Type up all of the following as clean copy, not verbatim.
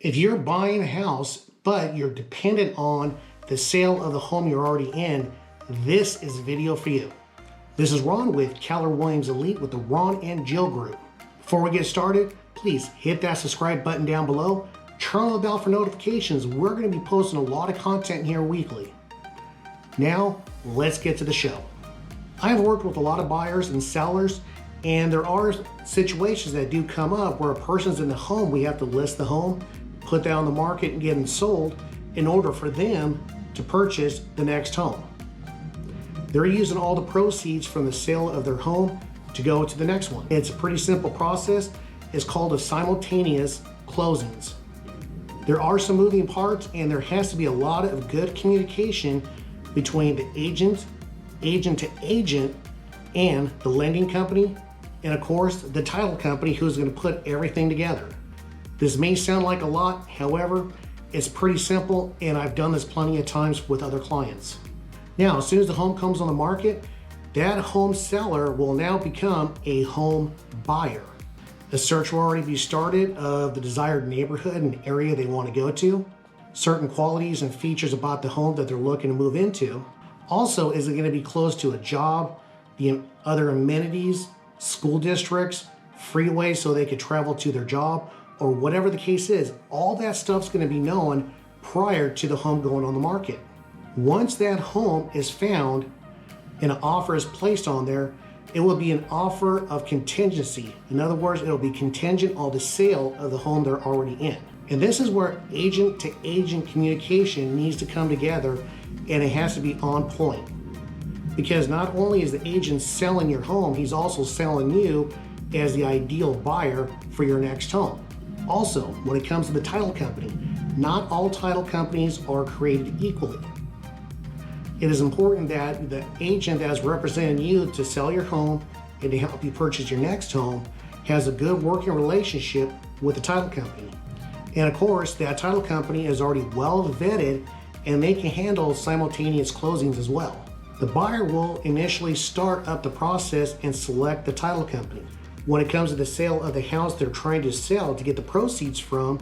If you're buying a house, but you're dependent on the sale of the home you're already in, this is a video for you. This is Ron with Keller Williams Elite with the Ron and Jill Group. Before we get started, please hit that subscribe button down below. Turn on the bell for notifications. We're going to be posting a lot of content here weekly. Now, let's get to the show. I've worked with a lot of buyers and sellers, and there are situations that do come up where a person's in the home, we have to list the home, put that on the market and get them sold in order for them to purchase the next home. They're using all the proceeds from the sale of their home to go to the next one. It's a pretty simple process. It's called a simultaneous closings. There are some moving parts, and there has to be a lot of good communication between the agent to agent, and the lending company, and of course the title company who's going to put everything together. This may sound like a lot, however, it's pretty simple, and I've done this plenty of times with other clients. Now, as soon as the home comes on the market, that home seller will now become a home buyer. The search will already be started of the desired neighborhood and area they want to go to, certain qualities and features about the home that they're looking to move into. Also, is it going to be close to a job, the other amenities, school districts, freeways so they could travel to their job, or whatever the case is. All that stuff's going to be known prior to the home going on the market. Once that home is found and an offer is placed on there, it will be an offer of contingency. In other words, it'll be contingent on the sale of the home they're already in. And this is where agent to agent communication needs to come together, and it has to be on point. Because not only is the agent selling your home, he's also selling you as the ideal buyer for your next home. Also, when it comes to the title company, not all title companies are created equally. It is important that the agent that's representing you to sell your home and to help you purchase your next home has a good working relationship with the title company. And of course, that title company is already well vetted, and they can handle simultaneous closings as well. The buyer will initially start up the process and select the title company. When it comes to the sale of the house they're trying to sell to get the proceeds from,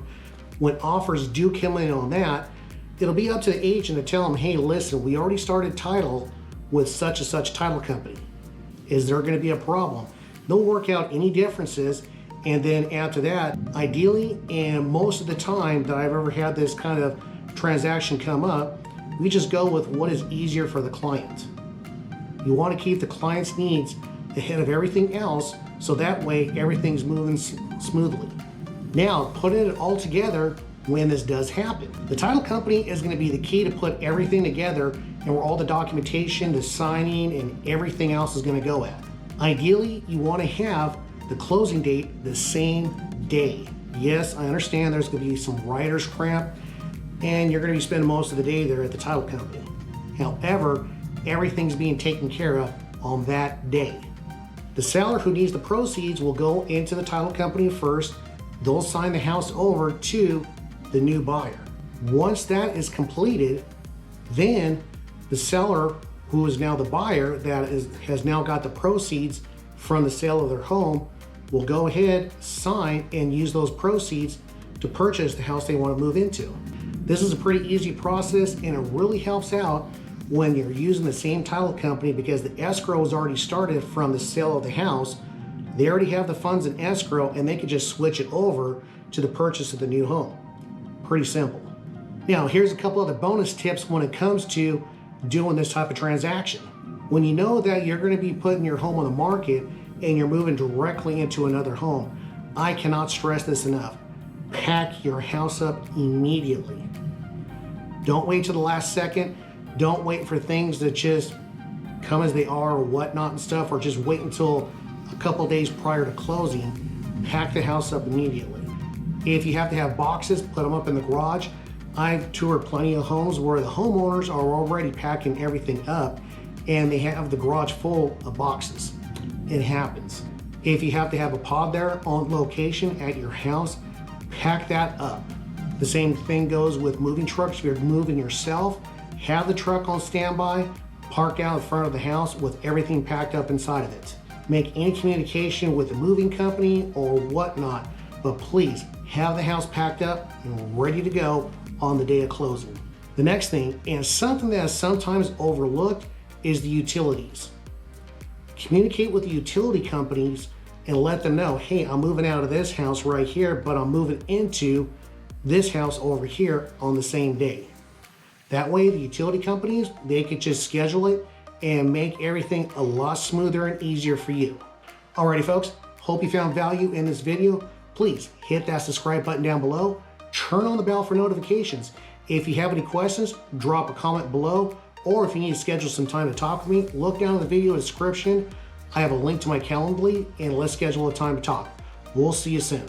when offers do come in on that, it'll be up to the agent to tell them, hey, listen, we already started title with such and such title company. Is there going to be a problem? They'll work out any differences, and then after that, ideally, and most of the time that I've ever had this kind of transaction come up, we just go with what is easier for the client. You want to keep the client's needs ahead of everything else, so that way everything's moving smoothly. Now, putting it all together when this does happen. The title company is going to be the key to put everything together and where all the documentation, the signing, and everything else is going to go at. Ideally, you want to have the closing date the same day. Yes, I understand there's going to be some writer's cramp, and you're going to be spending most of the day there at the title company. However, everything's being taken care of on that day. The seller who needs the proceeds will go into the title company first. They'll sign the house over to the new buyer. Once that is completed, then the seller, who is now the buyer that has now got the proceeds from the sale of their home, will go ahead, sign, and use those proceeds to purchase the house they want to move into. This is a pretty easy process, and it really helps out when you're using the same title company, because the escrow is already started from the sale of the house. They already have the funds in escrow, and they can just switch it over to the purchase of the new home. Pretty simple. Now, here's a couple other bonus tips when it comes to doing this type of transaction. When you know that you're going to be putting your home on the market and you're moving directly into another home, I cannot stress this enough. Pack your house up immediately. Don't wait till the last second. Don't wait for things to just come as they are or whatnot and stuff, or just wait until a couple days prior to closing. Pack the house up immediately. If you have to have boxes, put them up in the garage. I've toured plenty of homes where the homeowners are already packing everything up and they have the garage full of boxes. It happens. If you have to have a pod there on location at your house, pack that up. The same thing goes with moving trucks. If you're moving yourself, have the truck on standby, park out in front of the house with everything packed up inside of it. Make any communication with the moving company or whatnot, but please have the house packed up and ready to go on the day of closing. The next thing, and something that is sometimes overlooked, is the utilities. Communicate with the utility companies and let them know, hey, I'm moving out of this house right here, but I'm moving into this house over here on the same day. That way the utility companies, they can just schedule it and make everything a lot smoother and easier for you. Alrighty folks, hope you found value in this video. Please hit that subscribe button down below. Turn on the bell for notifications. If you have any questions, drop a comment below, or if you need to schedule some time to talk with me, look down in the video description. I have a link to my Calendly, and let's schedule a time to talk. We'll see you soon.